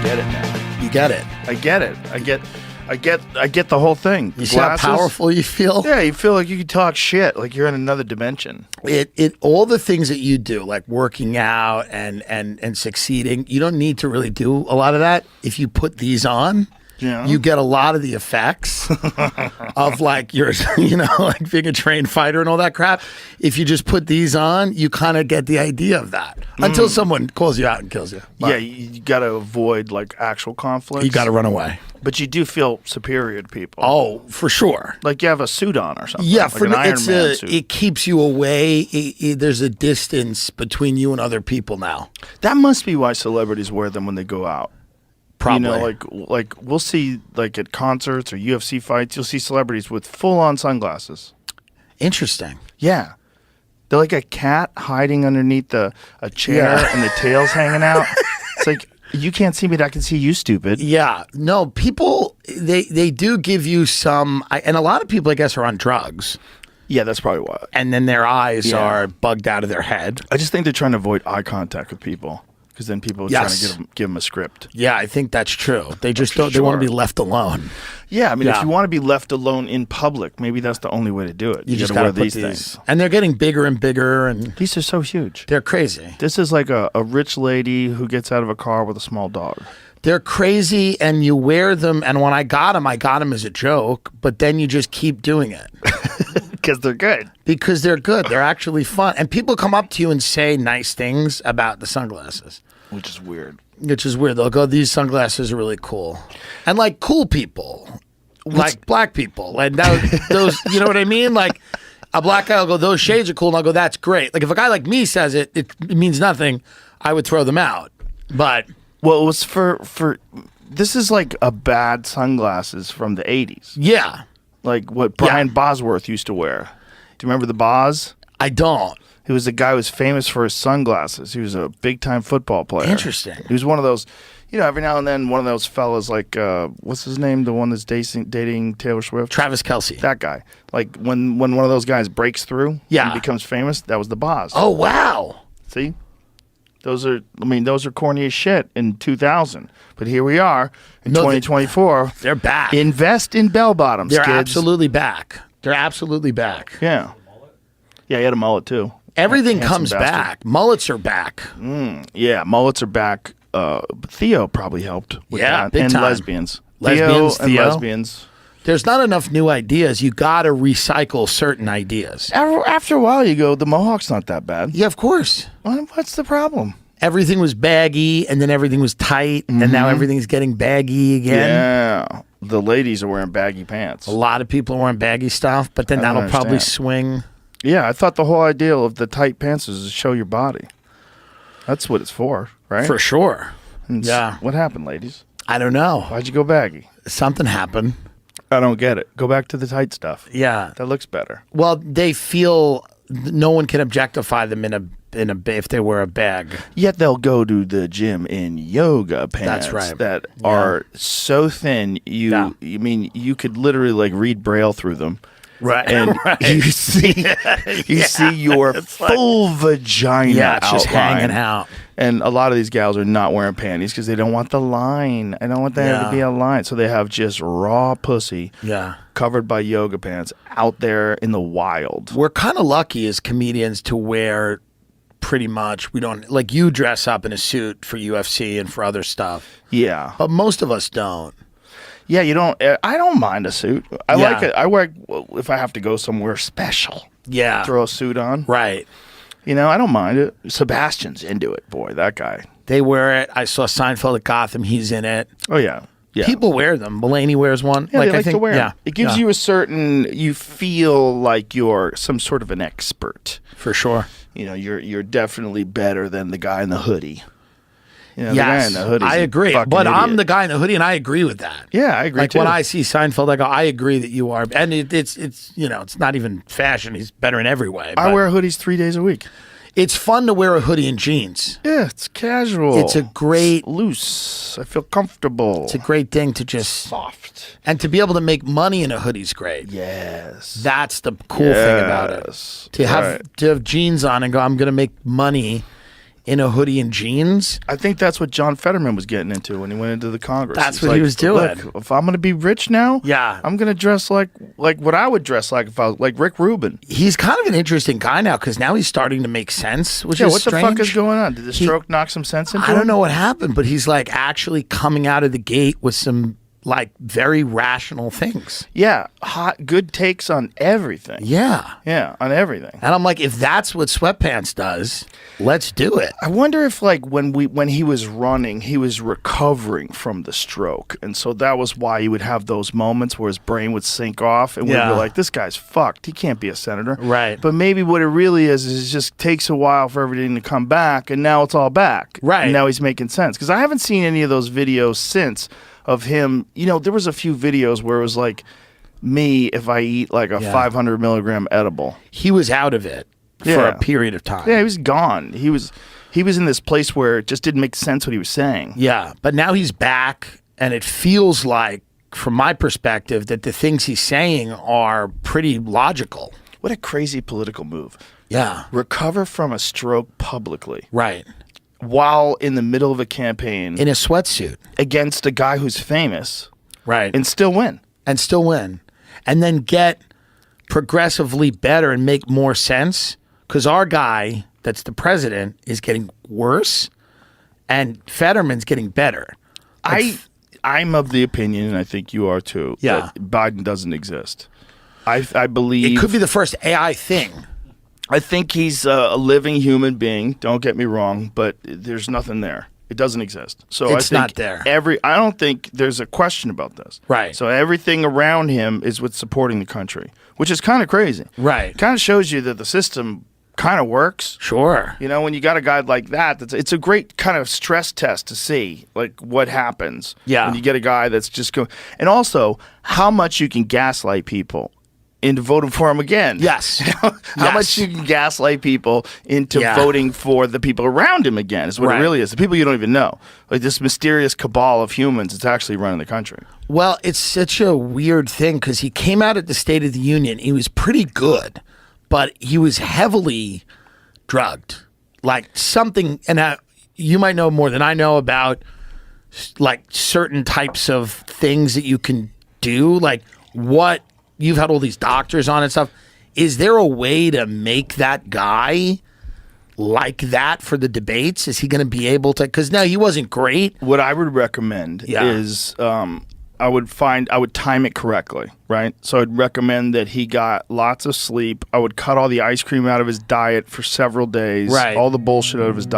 get it now. You get it. I get it. I get the whole thing. You see how powerful you feel? Yeah, you feel like you can talk shit, like you're in another dimension. All the things that you do, like working out and succeeding, you don't need to really do a lot of that. If you put these on, you get a lot of the effects of like your, like being a trained fighter and all that crap. If you just put these on, you kind of get the idea of that until someone calls you out and kills you. But yeah, you got to avoid like actual conflicts. you got to run away. But you do feel superior to people. Oh, for sure. Like you have a suit on or something. Yeah, like an Iron Man suit. It keeps you away. There's a distance between you and other people now. That must be why celebrities wear them when they go out. Probably. Like we'll see like at concerts or UFC fights, you'll see celebrities with full-on sunglasses. Interesting. Yeah. They're like a cat hiding underneath a chair and the tail's hanging out. It's like, you can't see me, but I can see you, stupid. Yeah. No, people, they do give you some, and a lot of people, I guess, are on drugs. Yeah, that's probably why. And then their eyes are bugged out of their head. I just think they're trying to avoid eye contact with people. Because then people are trying to give them a script. Yeah, I think that's true. They just don't. They want to be left alone. Yeah, I mean, if you want to be left alone in public, maybe that's the only way to do it. You just got to wear these things. And they're getting bigger and bigger. And these are so huge. They're crazy. This is like a rich lady who gets out of a car with a small dog. They're crazy, and you wear them. And when I got them as a joke. But then you just keep doing it. Because they're good. Because they're good. They're actually fun. And people come up to you and say nice things about the sunglasses. Which is weird. They'll go, these sunglasses are really cool. And like cool people, like black people. And those, you know what I mean? Like a black guy will go, those shades are cool. And I'll go, that's great. Like if a guy like me says it means nothing, I would throw them out. But. Well, it was for this is like a bad sunglasses from the 80s. Yeah. Like what Brian Bosworth used to wear. Do you remember the Boz? I don't. He was a guy who was famous for his sunglasses. He was a big-time football player. Interesting. He was one of those, every now and then one of those fellas like, what's his name? The one that's dating Taylor Swift? Travis Kelce. That guy. Like when one of those guys breaks through and becomes famous, that was the Boz. Oh, wow. See? Those are corny as shit in 2000. But here we are in 2024. They're back. Invest in bell-bottoms, They're kids. absolutely back. They're absolutely back. Yeah. Yeah, he had a mullet too. Everything comes back. Mullets are back. Yeah, mullets are back. Theo probably helped with that. Big and time. lesbians. Theo. Lesbians. There's not enough new ideas. You got to recycle certain ideas. After a while, you go, the mohawk's not that bad. Yeah, of course. What's the problem? Everything was baggy, and then everything was tight, and now everything's getting baggy again. Yeah. The ladies are wearing baggy pants. A lot of people are wearing baggy stuff, but then that'll probably swing. Yeah, I thought the whole idea of the tight pants is to show your body. That's what it's for, right? For sure. Yeah. What happened, ladies? I don't know. Why'd you go baggy? Something happened. I don't get it. Go back to the tight stuff. Yeah. That looks better. Well, they feel no one can objectify them if they wear a bag. Yet they'll go to the gym in yoga pants. That's right. That are so thin you could literally like read Braille through them. Right. And you see your full vagina it's outline. just hanging out. And a lot of these gals are not wearing panties because they don't want the line. I don't want there to be a line. So they have just raw pussy covered by yoga pants out there in the wild. We're kind of lucky as comedians to wear pretty much. We don't, like you dress up in a suit for UFC and for other stuff. Yeah. But most of us don't. Yeah, you don't. I don't mind a suit. I like it. I wear if I have to go somewhere special. Yeah, throw a suit on. Right. I don't mind it. Sebastian's into it. Boy, that guy. They wear it. I saw Seinfeld at Gotham. He's in it. Oh yeah. Yeah. People wear them. Mulaney wears one. Yeah, I think, to wear them. Yeah. It gives you a certain. You feel like you're some sort of an expert. For sure. You're definitely better than the guy in the hoodie. Yes, the guy in the hoodie. I agree. But I'm the guy in the hoodie, and I agree with that. Yeah, I agree. Like too. when I see Seinfeld, I go, I agree that you are, and it's it's not even fashion. He's better in every way. I wear hoodies 3 days a week. It's fun to wear a hoodie and jeans. Yeah, it's casual. It's loose. I feel comfortable. It's a great thing to just soft, and to be able to make money in a hoodie's great. Yes, that's the cool thing about it. To have jeans on and go, I'm going to make money in a hoodie and jeans. I think that's what John Fetterman was getting into when he went into the Congress. That's what he was doing. Look, if I'm going to be rich now, I'm going to dress like what I would dress like if I was like Rick Rubin. He's kind of an interesting guy now because now he's starting to make sense, which is what strange. The fuck is going on? Did the stroke knock some sense into him? I don't know what happened, but he's like actually coming out of the gate with some like very rational things. Yeah, good takes on everything. Yeah, on everything. And I'm like, if that's what Sweatpants does, let's do it. I wonder if like when he was running, he was recovering from the stroke, and so that was why he would have those moments where his brain would sink off, and we'd be like, this guy's fucked. He can't be a senator. Right. But maybe what it really is it just takes a while for everything to come back, and now it's all back. Right. And now he's making sense because I haven't seen any of those videos since. Of him, there was a few videos where it was like me if I eat like a 500 milligram edible. He was out of it for a period of time. Yeah, he was gone. He was in this place where it just didn't make sense what he was saying. Yeah, but now he's back, and it feels like, from my perspective, that the things he's saying are pretty logical. What a crazy political move. Yeah. Recover from a stroke publicly. Right. While in the middle of a campaign. In a sweatsuit. Against a guy who's famous. Right. And still win. And then get progressively better and make more sense. Because our guy that's the president is getting worse and Fetterman's getting better. I'm of the opinion, and I think you are too, that Biden doesn't exist. I believe... It could be the first AI thing. I think he's a living human being. Don't get me wrong, but there's nothing there. It doesn't exist. So it's not there. I don't think there's a question about this. Right. So everything around him is what's supporting the country, which is kind of crazy. Right. Kind of shows you that the system kind of works. Sure. When you got a guy like that, it's a great kind of stress test to see like what happens. Yeah. When you get a guy that's just going, and also how much you can gaslight people into voting for him again. Yes. How much you can gaslight people into voting for the people around him again is what it really is. The people you don't even know. Like this mysterious cabal of humans that's actually running the country. Well, it's such a weird thing because he came out at the State of the Union. He was pretty good, but he was heavily drugged. Like something, and you might know more than I know about like certain types of things that you can do. Like what... You've had all these doctors on and stuff. Is there a way to make that guy like that for the debates? Is he going to be able to? Because no, he wasn't great. What I would recommend is I would time it correctly, right? So I'd recommend that he got lots of sleep. I would cut all the ice cream out of his diet for several days. Right. All the bullshit out of his diet.